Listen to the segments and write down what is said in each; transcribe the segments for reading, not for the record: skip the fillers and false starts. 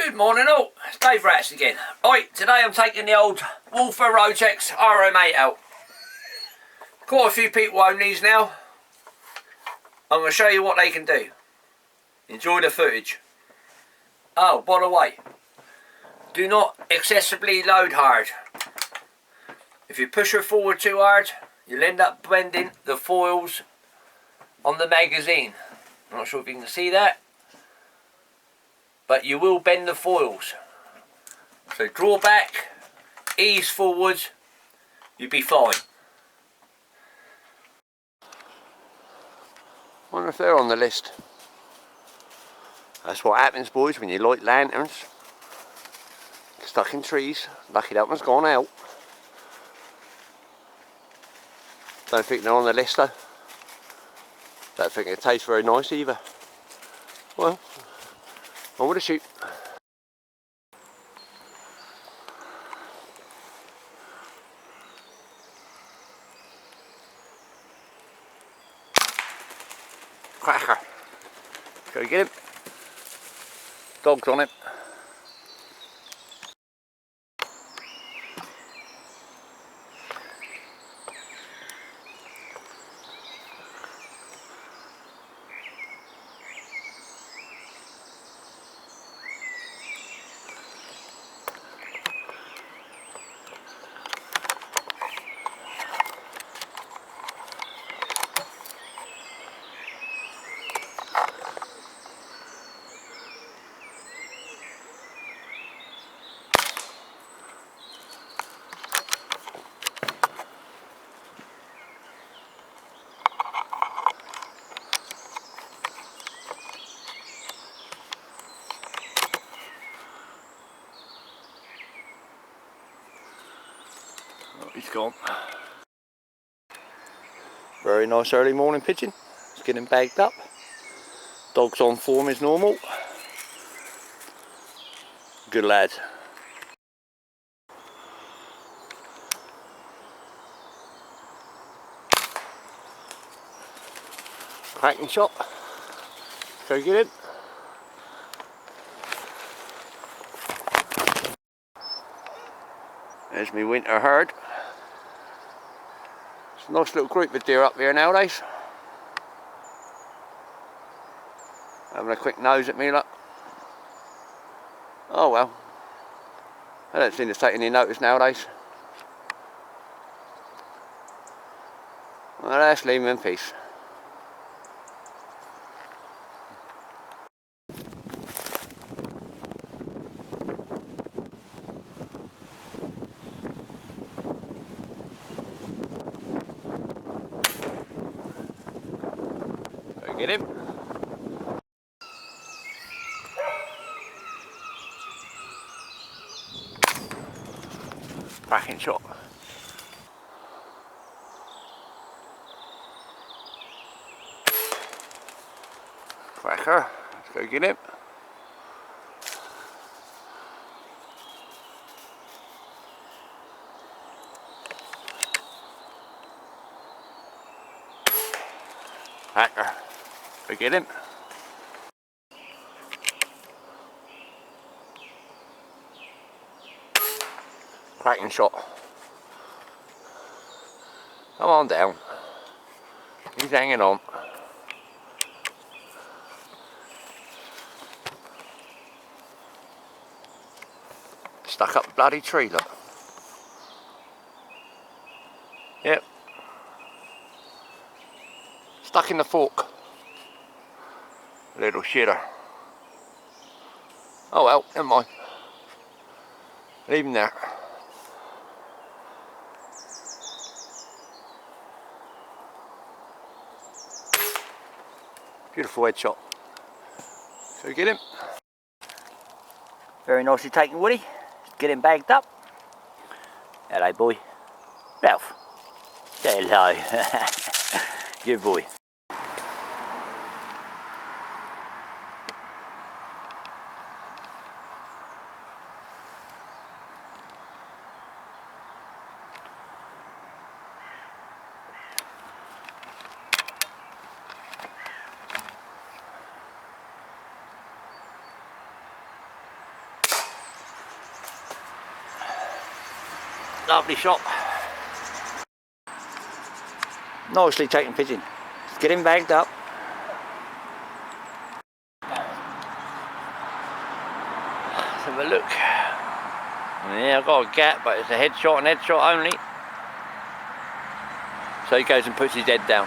Good morning all, it's Dave Rats again. Right, today I'm taking the old Wolfer Rotex RM8 out. Quite a few people own these now. I'm going to show you what they can do. Enjoy the footage. Oh, by the way, do not excessively load hard. If you push her forward too hard, you'll end up bending the foils on the magazine. I'm not sure if you can see that, but you will bend the foils. So draw back, ease forwards, you'll be fine. Wonder if they're on the list. That's what happens, boys, when you light lanterns. Stuck in trees. Lucky that one's gone out. Don't think they're on the list though. Don't think it tastes very nice either. Well, on with the shoot. Cracker. Go get him. Dog's on him. He's gone. Very nice early morning pigeon. It's getting bagged up. Dog's on form as normal. Good lad. Cracking shot. Go get him. There's my winter herd. It's a nice little group of deer up here nowadays. Having a quick nose at me, look. Oh well. I don't seem to take any notice nowadays. Well, let's leave them in peace. Go get him. Cracking shot. Cracker. Let's go get him. Cracker. Go get him. Cracking shot. Come on down. He's hanging on. Stuck up the bloody tree, look. Yep. Stuck in the fork. Little shitter. Oh well, never mind. Leave him there. Beautiful headshot. So get him. Very nicely taken, Woody. Get him bagged up. Hello, boy. Ralph. Hello. Good boy. Lovely shot. Nicely taken pigeon. Let's get him bagged up. Let's have a look. Yeah, I've got a gap, but it's a headshot and headshot only. So he goes and puts his head down.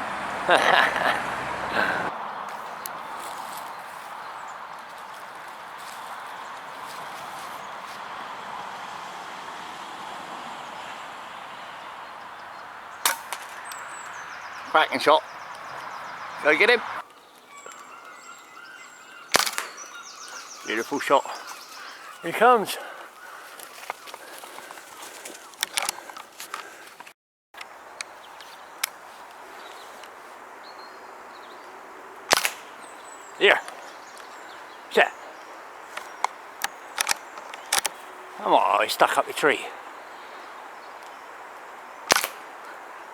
Cracking shot. Go get him. Beautiful shot. Here he comes. Here. Set. Come on, he's stuck up the tree.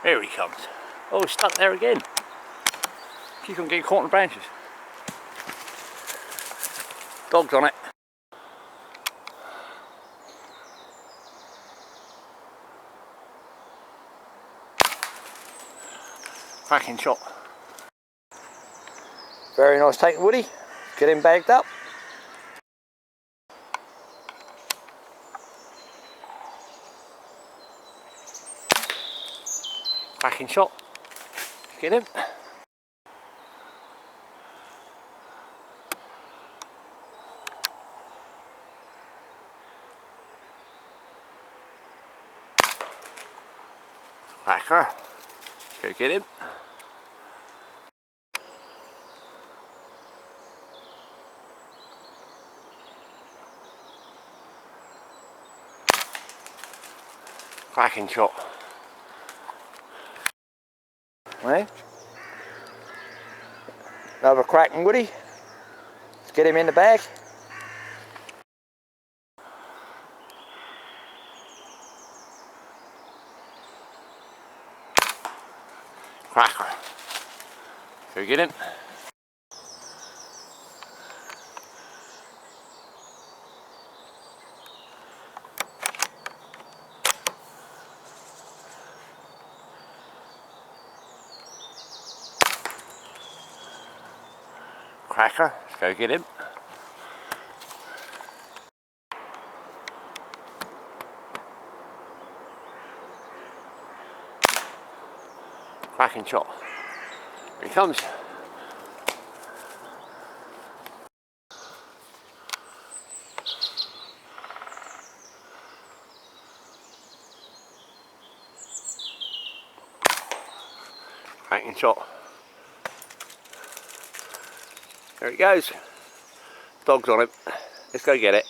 Here he comes. Oh, he's stuck there again. Keep on getting caught in the branches. Dog's on it. Cracking shot. Very nice taking, Woody. Get him bagged up. Cracking shot. Get him. Cracker. Go get him. Cracking shot. Right. Another cracking, Woody. Let's get him in the bag. Cracker. Go get him. Cracker. Go get him. Cracking shot. Here he comes. Cracking shot. There it goes. Dog's on him. Let's go get it.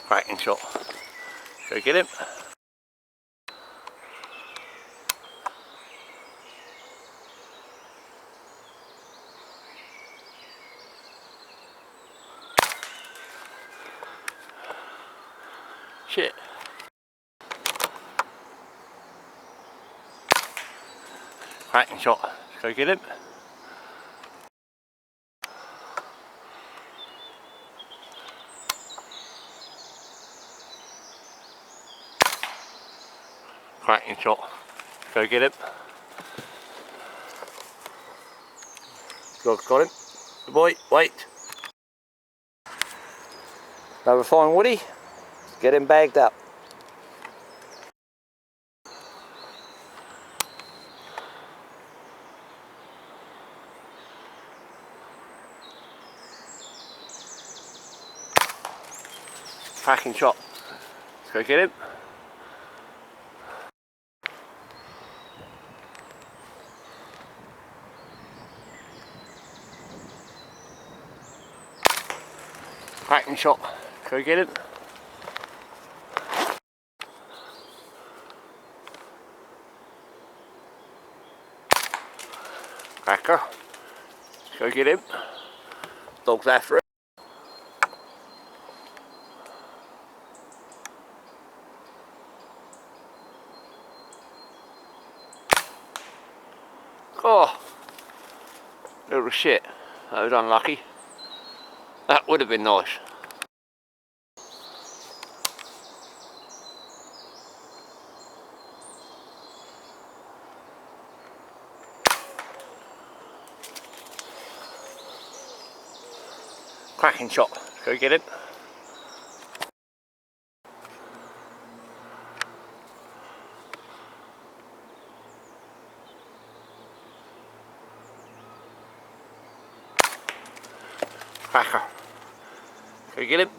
Cracking shot. Go get him. Shit. Cracking shot. Let's go get him. Cracking shot. Go get him. Dog's got him. Good boy, wait. Another fine, Woody. Get him bagged up. Cracking shot. Let's go get him. Cracking shot. Go get him. Cracker. Go get him. Dog's after it. Oh, little shit. That was unlucky. That would have been nice. Cracking shot. Let's go get him. Cracker. Go get him.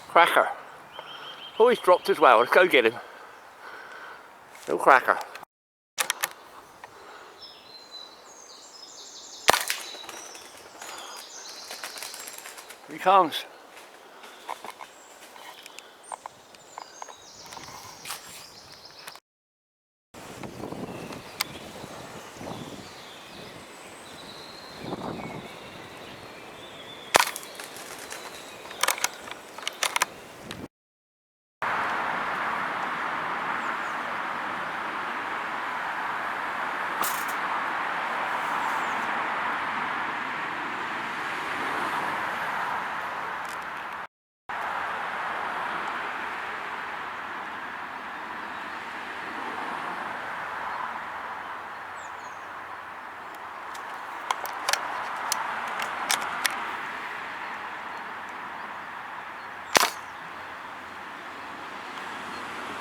Cracker. Oh, he's dropped as well. Let's go get him. Little cracker. Here he comes.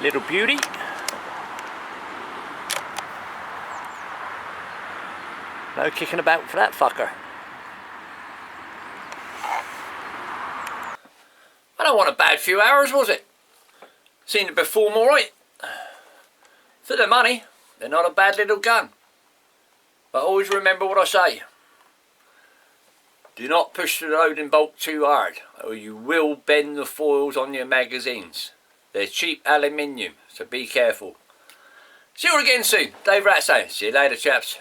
Little beauty. No kicking about for that fucker. I don't want a bad few hours, was it? Seemed to perform alright. For the money, they're not a bad little gun. But always remember what I say. Do not push the loading bolt too hard, or you will bend the foils on your magazines. They're cheap aluminium, so be careful. See you all again soon. Dave Rat saying, see you later chaps.